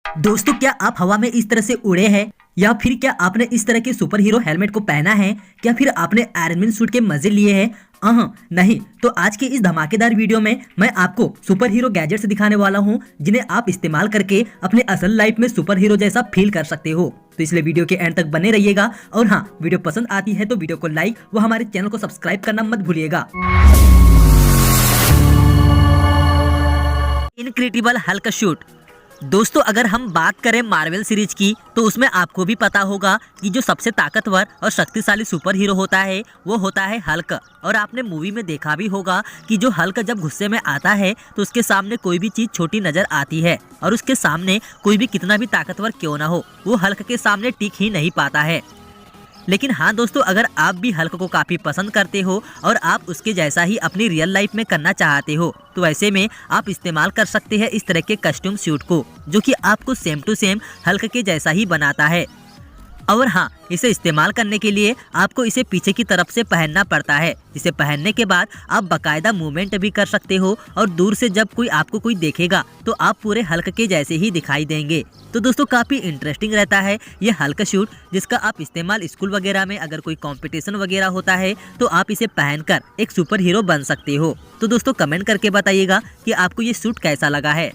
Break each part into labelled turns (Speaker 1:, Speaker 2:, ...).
Speaker 1: दोस्तों, क्या आप हवा में इस तरह से उड़े हैं या फिर क्या आपने इस तरह के सुपर हीरो हेलमेट को पहना है? क्या फिर आपने आयरन मैन सूट के मजे लिए हैं? नहीं। तो आज के इस धमाकेदार वीडियो में मैं आपको सुपर हीरो गैजेट्स दिखाने वाला हूं, जिन्हें आप इस्तेमाल करके अपने असल लाइफ में सुपर हीरो जैसा फील कर सकते हो। तो इसलिए वीडियो के एंड तक बने रहिएगा। और हाँ, वीडियो पसंद आती है तो वीडियो को लाइक व हमारे चैनल को सब्सक्राइब करना मत भूलिएगा। Incredible Hulk shoot. दोस्तों, अगर हम बात करें मार्वल सीरीज की तो उसमें आपको भी पता होगा कि जो सबसे ताकतवर और शक्तिशाली सुपर हीरो होता है वो होता है हल्क। और आपने मूवी में देखा भी होगा कि जो हल्क जब गुस्से में आता है तो उसके सामने कोई भी चीज छोटी नजर आती है और उसके सामने कोई भी कितना भी ताकतवर क्यों ना हो, वो हल्क के सामने टिक ही नहीं पाता है। लेकिन हाँ दोस्तों, अगर आप भी हल्क को काफ़ी पसंद करते हो और आप उसके जैसा ही अपनी रियल लाइफ में करना चाहते हो तो ऐसे में आप इस्तेमाल कर सकते हैं इस तरह के कस्ट्यूम सूट को, जो कि आपको सेम टू सेम हल्क के जैसा ही बनाता है। और हाँ, इसे इस्तेमाल करने के लिए आपको इसे पीछे की तरफ से पहनना पड़ता है, जिसे पहनने के बाद आप बाकायदा मूवमेंट भी कर सकते हो और दूर से जब आपको कोई देखेगा तो आप पूरे हल्क के जैसे ही दिखाई देंगे। तो दोस्तों, काफ़ी इंटरेस्टिंग रहता है ये हल्क शूट, जिसका आप इस्तेमाल स्कूल वगैरह में अगर कोई कंपटीशन वगैरह होता है तो आप इसे पहनकर एक सुपर हीरो बन सकते हो। तो दोस्तों, कमेंट करके बताइएगा कि आपको ये सूट कैसा लगा है।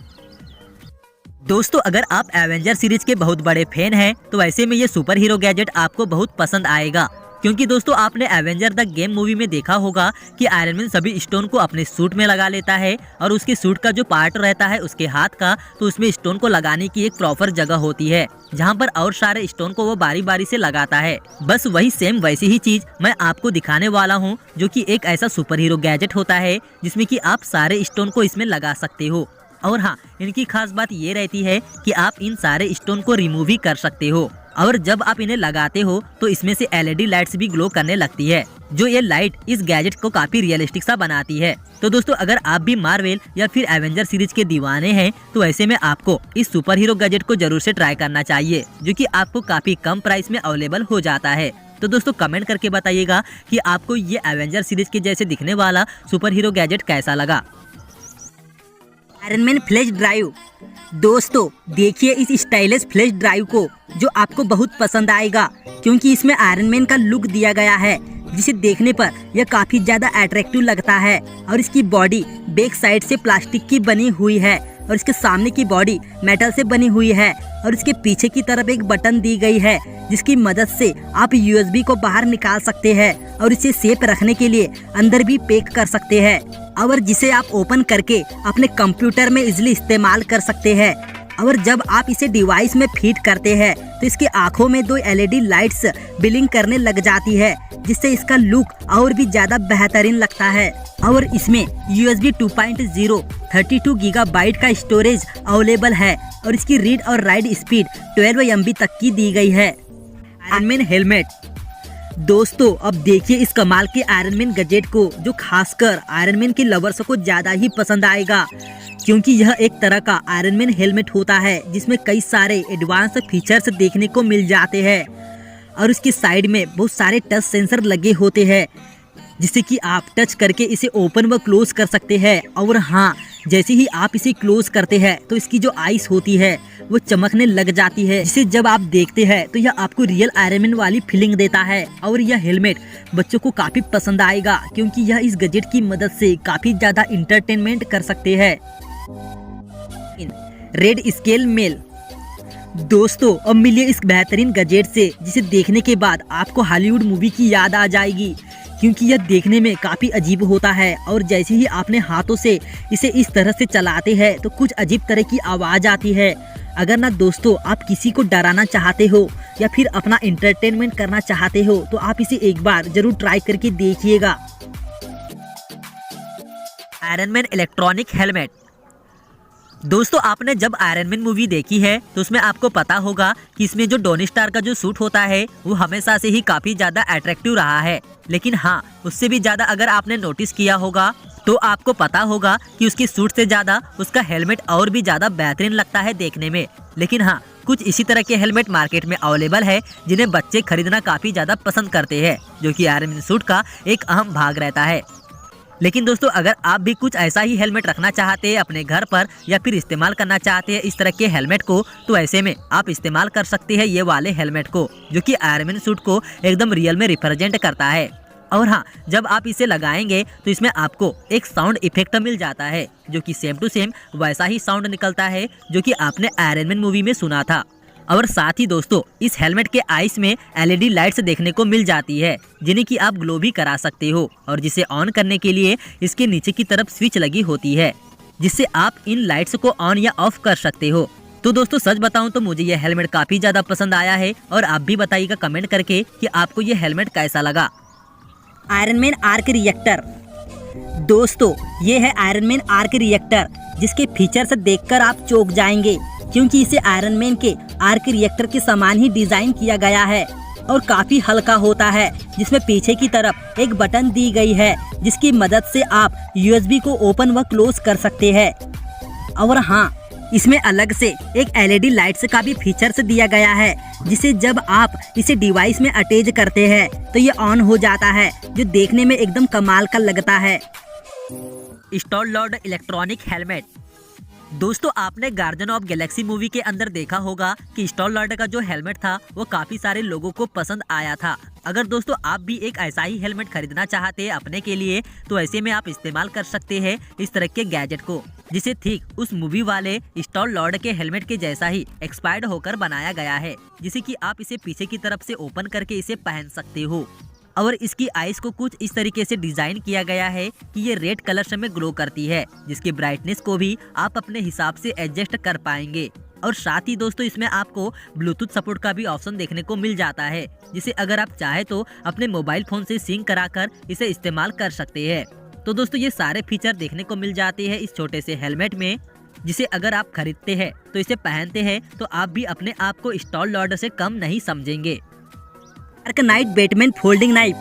Speaker 1: दोस्तों, अगर आप एवेंजर सीरीज के बहुत बड़े फैन हैं तो ऐसे में ये सुपर हीरो गैजेट आपको बहुत पसंद आएगा, क्योंकि दोस्तों आपने एवेंजर द गेम मूवी में देखा होगा कि आयरन मैन सभी स्टोन को अपने सूट में लगा लेता है और उसके सूट का जो पार्ट रहता है उसके हाथ का, तो उसमें स्टोन को लगाने की एक प्रॉपर जगह होती है जहां पर और सारे स्टोन को वो बारी बारी से लगाता है। बस वही सेम वैसी ही चीज मैं आपको दिखाने वाला हूं, जो कि एक ऐसा सुपर हीरो गैजेट होता है जिसमें कि आप सारे स्टोन को इसमें लगा सकते हो। और हाँ, इनकी खास बात ये रहती है कि आप इन सारे स्टोन को रिमूव भी कर सकते हो और जब आप इन्हें लगाते हो तो इसमें से एलईडी लाइट्स भी ग्लो करने लगती है, जो ये लाइट इस गैजेट को काफी रियलिस्टिक सा बनाती है। तो दोस्तों, अगर आप भी मार्वल या फिर एवेंजर सीरीज के दीवाने हैं तो ऐसे में आपको इस सुपर हीरो गैजेट को जरूर से ट्राई करना चाहिए, जो कि आपको काफी कम प्राइस में अवेलेबल हो जाता है। तो दोस्तों, कमेंट करके बताइएगा कि आपको ये एवेंजर सीरीज के जैसे दिखने वाला सुपर हीरो गैजेट कैसा लगा। Iron man flash drive. दोस्तों, देखिए इस स्टाइलिश फ्लैश ड्राइव को, जो आपको बहुत पसंद आएगा, क्योंकि इसमें आयरन मैन का लुक दिया गया है, जिसे देखने पर यह काफी ज्यादा अट्रैक्टिव लगता है। और इसकी बॉडी बैक साइड से प्लास्टिक की बनी हुई है और इसके सामने की बॉडी मेटल से बनी हुई है और इसके पीछे की तरफ एक बटन दी गई है, जिसकी मदद से आप यूएसबी को बाहर निकाल सकते हैं और इसे सेफ रखने के लिए अंदर भी पैक कर सकते हैं, और जिसे आप ओपन करके अपने कंप्यूटर में इजीली इस्तेमाल कर सकते हैं। और जब आप इसे डिवाइस में फिट करते हैं तो इसकी आंखों में 2 एलईडी लाइट्स ब्लिंक करने लग जाती है, जिससे इसका लुक और भी ज्यादा बेहतरीन लगता है। और इसमें USB 2.0 32 गीगाबाइट का स्टोरेज अवेलेबल है और इसकी रीड और राइट स्पीड 12 MB तक की दी गई है। Iron man helmet. दोस्तों, अब देखिए इस कमाल के आयरन मैन गैजेट को, जो खासकर आयरन मैन के लवर्स को ज्यादा ही पसंद आएगा, क्योंकि यह एक तरह का आयरन मैन हेलमेट होता है जिसमें कई सारे एडवांस फीचर्स देखने को मिल जाते हैं और उसकी साइड में बहुत सारे टच सेंसर लगे होते हैं, जिससे कि आप टच करके इसे ओपन व क्लोज कर सकते हैं। और हाँ, जैसे ही आप इसे क्लोज करते हैं तो इसकी जो आइस होती है वो चमकने लग जाती है, जिसे जब आप देखते हैं तो यह आपको रियल आयरन मैन वाली फीलिंग देता है। और यह हेलमेट बच्चों को काफी पसंद आएगा, क्योंकि यह इस गैजेट की मदद से काफी ज्यादा इंटरटेनमेंट कर सकते हैं। Red scale male. दोस्तों, अब मिलिए इस बेहतरीन गैजेट से, जिसे देखने के बाद आपको हॉलीवुड मूवी की याद आ जाएगी, क्योंकि यह देखने में काफ़ी अजीब होता है और जैसे ही आपने हाथों से इसे इस तरह से चलाते हैं तो कुछ अजीब तरह की आवाज़ आती है। अगर ना दोस्तों आप किसी को डराना चाहते हो या फिर अपना इंटरटेनमेंट करना चाहते हो तो आप इसे एक बार जरूर ट्राई करके देखिएगा। Iron man electronic helmet. दोस्तों, आपने जब आयरन मैन मूवी देखी है तो उसमें आपको पता होगा कि इसमें जो टोनी स्टार्क का जो सूट होता है वो हमेशा से ही काफी ज्यादा अट्रैक्टिव रहा है। लेकिन हाँ, उससे भी ज्यादा अगर आपने नोटिस किया होगा तो आपको पता होगा कि उसकी सूट से ज्यादा उसका हेलमेट और भी ज्यादा बेहतरीन लगता है देखने में। लेकिन हाँ, कुछ इसी तरह के हेलमेट मार्केट में अवेलेबल है जिन्हें बच्चे खरीदना काफी ज्यादा पसंद करते हैं, जो कि आयरन मैन सूट का एक अहम भाग रहता है। लेकिन दोस्तों अगर आप भी कुछ ऐसा ही हेलमेट रखना चाहते हैं अपने घर पर या फिर इस्तेमाल करना चाहते हैं इस तरह के हेलमेट को, तो ऐसे में आप इस्तेमाल कर सकते हैं ये वाले हेलमेट को, जो कि आयरन मैन सूट को एकदम रियल में रिप्रेजेंट करता है। और हाँ, जब आप इसे लगाएंगे तो इसमें आपको एक साउंड इफेक्ट मिल जाता है, जो कि सेम टू सेम वैसा ही साउंड निकलता है जो कि आपने आयरन मैन मूवी में सुना था। और साथ ही दोस्तों इस हेलमेट के आइस में एलईडी लाइट्स देखने को मिल जाती है, जिन्हें कि आप ग्लो भी करा सकते हो, और जिसे ऑन करने के लिए इसके नीचे की तरफ स्विच लगी होती है, जिससे आप इन लाइट्स को ऑन या ऑफ कर सकते हो। तो दोस्तों सच बताऊं तो मुझे यह हेलमेट काफी ज्यादा पसंद आया है, और आप भी बताइएगा कमेंट करके कि आपको यह हेलमेट कैसा लगा।
Speaker 2: Iron man arc reactor. दोस्तों ये है आयरन मैन आर्क रिएक्टर, जिसके फीचर्स देखकर आप चौंक जाएंगे, क्योंकि इसे आयरन मैन के आर्क रिएक्टर के समान ही डिजाइन किया गया है और काफी हल्का होता है, जिसमें पीछे की तरफ एक बटन दी गई है जिसकी मदद से आप यूएसबी को ओपन व क्लोज कर सकते हैं। और हाँ, इसमें अलग से एक एलईडी लाइट्स का भी फीचर्स दिया गया है, जिसे जब आप इसे डिवाइस में अटैच करते हैं तो ये ऑन हो जाता है, जो देखने में एकदम कमाल का लगता है।
Speaker 1: Star Lord electronic helmet. दोस्तों आपने गार्जियन ऑफ गैलेक्सी मूवी के अंदर देखा होगा कि स्टार लॉर्ड का जो हेलमेट था वो काफी सारे लोगों को पसंद आया था। अगर दोस्तों आप भी एक ऐसा ही हेलमेट खरीदना चाहते हैं अपने के लिए, तो ऐसे में आप इस्तेमाल कर सकते हैं इस तरह के गैजेट को, जिसे ठीक उस मूवी वाले स्टार लॉर्ड के हेलमेट के जैसा ही एक्सपायर्ड होकर बनाया गया है, जिसे कि आप इसे पीछे की तरफ से ओपन करके इसे पहन सकते हो। और इसकी आइस को कुछ इस तरीके से डिजाइन किया गया है कि ये रेड कलर में ग्लो करती है, जिसकी ब्राइटनेस को भी आप अपने हिसाब से एडजस्ट कर पाएंगे। और साथ ही दोस्तों इसमें आपको ब्लूटूथ सपोर्ट का भी ऑप्शन देखने को मिल जाता है, जिसे अगर आप चाहे तो अपने मोबाइल फोन से सिंक कराकर इसे इस्तेमाल कर सकते हैं। तो दोस्तों ये सारे फीचर देखने को मिल जाते हैं इस छोटे से हेलमेट में, जिसे अगर आप खरीदते हैं तो इसे पहनते हैं तो आप भी अपने आप को स्टार लॉर्ड से कम नहीं समझेंगे।
Speaker 2: Dark night Batman folding knife.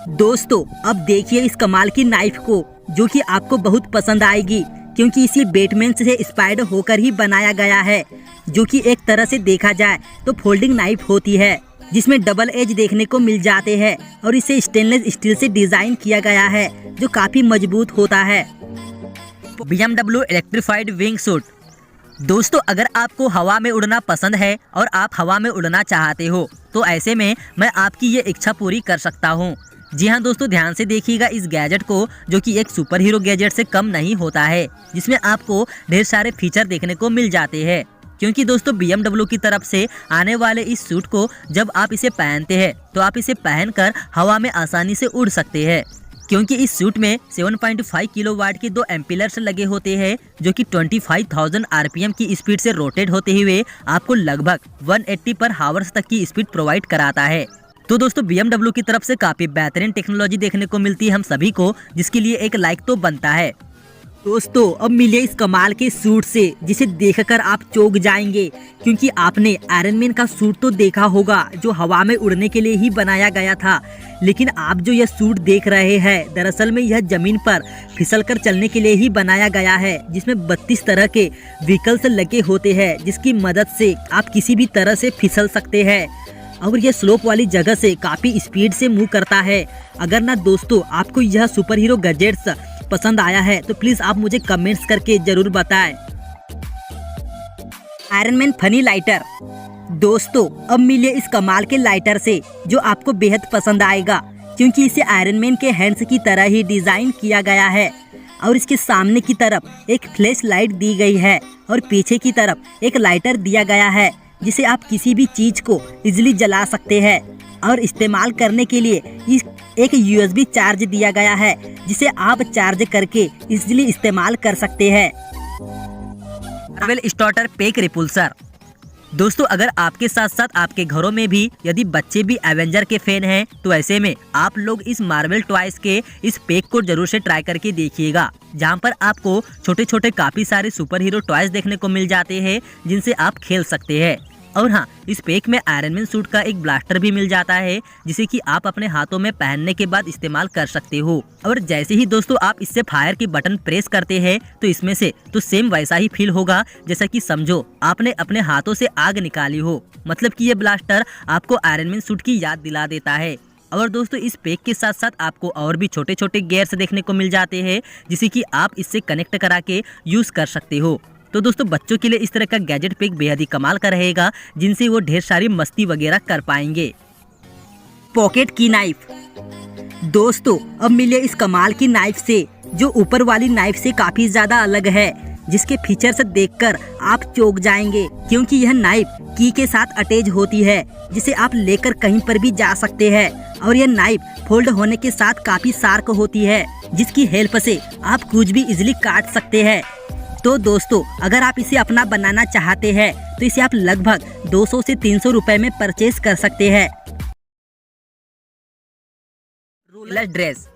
Speaker 2: दोस्तों अब देखिए इस कमाल की नाइफ को, जो कि आपको बहुत पसंद आएगी, क्योंकि इसी बैटमैन से इंस्पायर्ड होकर ही बनाया गया है, जो कि एक तरह से देखा जाए तो फोल्डिंग नाइफ होती है, जिसमें डबल एज देखने को मिल जाते हैं, और इसे स्टेनलेस स्टील से डिजाइन किया गया है, जो काफी मजबूत होता है।
Speaker 1: BMW electrified wing suit. दोस्तों अगर आपको हवा में उड़ना पसंद है और आप हवा में उड़ना चाहते हो, तो ऐसे में मैं आपकी ये इच्छा पूरी कर सकता हूँ। जी हाँ दोस्तों, ध्यान से देखिएगा इस गैजेट को, जो कि एक सुपर हीरो गैजेट से कम नहीं होता है, जिसमें आपको ढेर सारे फीचर देखने को मिल जाते हैं। क्योंकि दोस्तों BMW की तरफ से आने वाले इस सूट को जब आप इसे पहनते हैं तो आप इसे पहनकर हवा में आसानी से उड़ सकते हैं, क्योंकि इस सूट में 7.5 किलोवाट के 2 एम्पिलर्स लगे होते हैं, जो कि 25,000 RPM की स्पीड से रोटेट होते हुए आपको लगभग 180 पर हावर्स तक की स्पीड प्रोवाइड कराता है। तो दोस्तों BMW की तरफ से काफी बेहतरीन टेक्नोलॉजी देखने को मिलती है हम सभी को, जिसके लिए एक लाइक तो बनता है।
Speaker 2: दोस्तों अब मिले इस कमाल के सूट से, जिसे देखकर आप चौंक जाएंगे, क्योंकि आपने आयरन मैन का सूट तो देखा होगा जो हवा में उड़ने के लिए ही बनाया गया था, लेकिन आप जो यह सूट देख रहे हैं दरअसल में यह जमीन पर फिसलकर चलने के लिए ही बनाया गया है, जिसमें 32 तरह के व्हीकल्स लगे होते हैं, जिसकी मदद से आप किसी भी तरह से फिसल सकते हैं, और यह स्लोप वाली जगह से काफी स्पीड से मूव करता है। अगर ना दोस्तों आपको यह सुपर हीरो गैजेट्स पसंद आया है तो प्लीज आप मुझे कमेंट्स करके जरूर बताएं। Iron man funny lighter. दोस्तों अब मिले इस कमाल के लाइटर से, जो आपको बेहद पसंद आएगा, क्योंकि इसे आयरन मैन के हैंड्स की तरह ही डिजाइन किया गया है, और इसके सामने की तरफ एक फ्लैश लाइट दी गई है, और पीछे की तरफ एक लाइटर दिया गया है, जिसे आप किसी भी चीज को इजिली जला सकते हैं। और इस्तेमाल करने के लिए एक USB चार्ज दिया गया है, जिसे आप चार्ज करके इजिली इस्तेमाल कर सकते हैं।
Speaker 1: Marvel starter pack repulsor. दोस्तों अगर आपके साथ साथ आपके घरों में भी यदि बच्चे भी एवेंजर के फैन हैं, तो ऐसे में आप लोग इस मार्वल टॉयज के इस पैक को जरूर से ट्राई करके देखिएगा, जहां पर आपको छोटे छोटे काफी सारे सुपर हीरो टॉयज देखने को मिल जाते हैं, जिनसे आप खेल सकते हैं। और हाँ, इस पैक में आयरन मैन सूट का एक ब्लास्टर भी मिल जाता है, जिसे कि आप अपने हाथों में पहनने के बाद इस्तेमाल कर सकते हो। और जैसे ही दोस्तों आप इससे फायर की बटन प्रेस करते हैं तो इसमें से तो सेम वैसा ही फील होगा जैसा कि समझो आपने अपने हाथों से आग निकाली हो। मतलब कि ये ब्लास्टर आपको आयरन मैन सूट की याद दिला देता है। और दोस्तों इस पैक के साथ साथ आपको और भी छोटे छोटे गियर्स देखने को मिल जाते हैं, जिसे कि आप इससे कनेक्ट करा के यूज़ कर सकते हो। तो दोस्तों बच्चों के लिए इस तरह का गैजेट पैक बेहद ही कमाल का रहेगा, जिनसे वो ढेर सारी मस्ती वगैरह कर पाएंगे।
Speaker 2: पॉकेट की नाइफ। दोस्तों अब मिले इस कमाल की नाइफ से, जो ऊपर वाली नाइफ से काफी ज्यादा अलग है, जिसके फीचर्स देखकर आप चौंक जाएंगे, क्योंकि यह नाइफ की के साथ अटैच होती है, जिसे आप लेकर कहीं पर भी जा सकते हैं। और यह नाइफ फोल्ड होने के साथ काफी शार्प होती है, जिसकी हेल्प से आप कुछ भी इजिली काट सकते हैं। तो दोस्तों अगर आप इसे अपना बनाना चाहते हैं तो इसे आप लगभग 200 से 300 रुपए में परचेज कर सकते हैं।
Speaker 1: Ruler dress.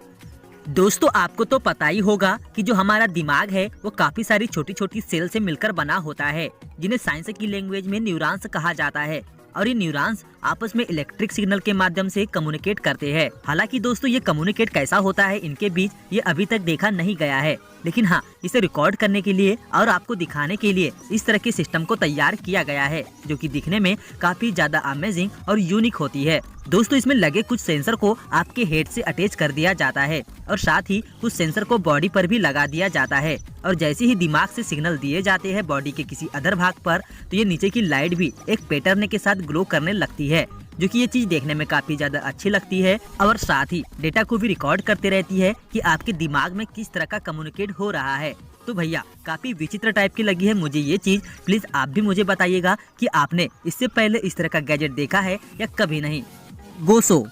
Speaker 1: दोस्तों आपको तो पता ही होगा कि जो हमारा दिमाग है वो काफी सारी छोटी छोटी सेल से मिलकर बना होता है, जिन्हें साइंस की लैंग्वेज में न्यूरॉन्स कहा जाता है। और ये न्यूरॉन्स आपस में इलेक्ट्रिक सिग्नल के माध्यम से कम्युनिकेट करते हैं। हालांकि दोस्तों ये कम्युनिकेट कैसा होता है इनके बीच, ये अभी तक देखा नहीं गया है, लेकिन हाँ इसे रिकॉर्ड करने के लिए और आपको दिखाने के लिए इस तरह के सिस्टम को तैयार किया गया है, जो कि दिखने में काफी ज्यादा अमेजिंग और यूनिक होती है। दोस्तों इसमें लगे कुछ सेंसर को आपके हेड से अटैच कर दिया जाता है, और साथ ही कुछ सेंसर को बॉडी पर भी लगा दिया जाता है। और जैसे ही दिमाग से सिग्नल दिए जाते हैं बॉडी के किसी अदर भाग पर, तो ये नीचे की लाइट भी एक पैटर्न के साथ ग्लो करने लगती है, जो कि ये चीज देखने में काफी ज्यादा अच्छी लगती है। और साथ ही डेटा को भी रिकॉर्ड करते रहती है कि आपके दिमाग में किस तरह का कम्युनिकेट हो रहा है। तो भैया काफी विचित्र टाइप की लगी है मुझे ये चीज। प्लीज आप भी मुझे बताइएगा कि आपने इससे पहले इस तरह का गैजेट देखा है या कभी नहीं।
Speaker 2: गोसो।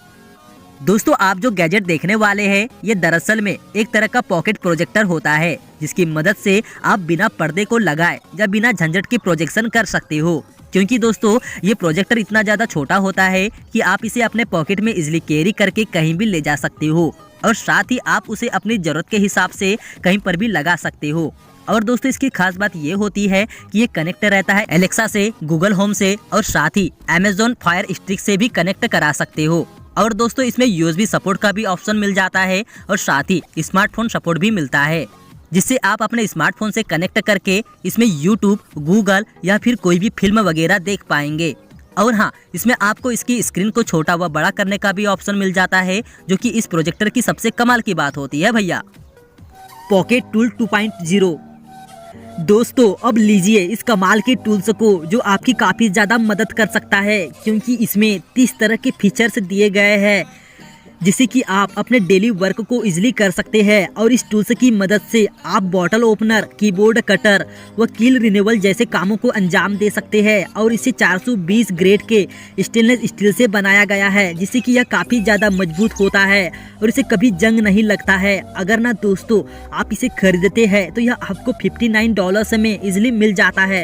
Speaker 1: दोस्तों आप जो गैजेट देखने वाले हैं ये दरअसल में एक तरह का पॉकेट प्रोजेक्टर होता है, जिसकी मदद से आप बिना पर्दे को लगाए या बिना झंझट के प्रोजेक्शन कर सकते हो। क्योंकि दोस्तों ये प्रोजेक्टर इतना ज्यादा छोटा होता है कि आप इसे अपने पॉकेट में इजिली कैरी करके कहीं भी ले जा सकते हो, और साथ ही आप उसे अपनी जरूरत के हिसाब से कहीं पर भी लगा सकते हो। और दोस्तों इसकी खास बात ये होती है कि ये कनेक्ट रहता है एलेक्सा से, गूगल होम से, और साथ ही अमेजोन फायर स्टिक से भी कनेक्ट करा सकते हो। और दोस्तों इसमें यूएसबी सपोर्ट का भी ऑप्शन मिल जाता है, और साथ ही स्मार्टफोन सपोर्ट भी मिलता है, जिससे आप अपने स्मार्टफोन से कनेक्ट करके इसमें यूट्यूब, गूगल या फिर कोई भी फिल्म वगैरह देख पाएंगे। और हाँ इसमें आपको इसकी स्क्रीन को छोटा व बड़ा करने का भी ऑप्शन मिल जाता है, जो कि इस प्रोजेक्टर की सबसे कमाल की बात होती है भैया।
Speaker 2: Pocket tool 2.0। दोस्तों अब लीजिए इस कमाल के टूल्स को, जो आपकी काफ़ी ज़्यादा मदद कर सकता है, क्योंकि इसमें 30 तरह के फीचर्स दिए गए हैं, जिससे कि आप अपने डेली वर्क को इजीली कर सकते हैं। और इस टूल्स की मदद से आप बॉटल ओपनर, कीबोर्ड कटर व कील रिन्यूअल जैसे कामों को अंजाम दे सकते हैं। और इसे 420 ग्रेड के स्टेनलेस स्टील से बनाया गया है, जिससे कि यह काफ़ी ज़्यादा मजबूत होता है और इसे कभी जंग नहीं लगता है। अगर ना दोस्तों आप इसे खरीदते हैं तो यह आपको $59 में इजीली मिल जाता है।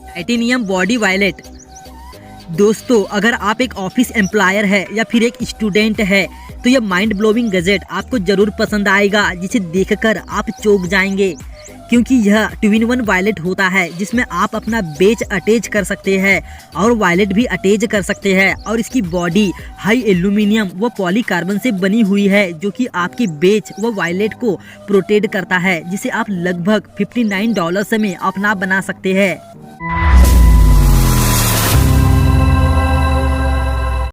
Speaker 2: Titanium body violet. दोस्तों अगर आप एक ऑफिस एम्प्लॉयर है या फिर एक स्टूडेंट है तो यह माइंड ब्लोइंग गैजेट आपको जरूर पसंद आएगा, जिसे देखकर आप चौंक जाएंगे, क्योंकि यह 2-in-1 वायलेट होता है, जिसमें आप अपना बेच अटैच कर सकते हैं और वायलेट भी अटैच कर सकते हैं। और इसकी बॉडी हाई एल्यूमिनियम व पॉलीकार्बन से बनी हुई है, जो कि आपकी बेच व वायलेट को प्रोटेक्ट करता है, जिसे आप लगभग $59 में अपना बना सकते हैं।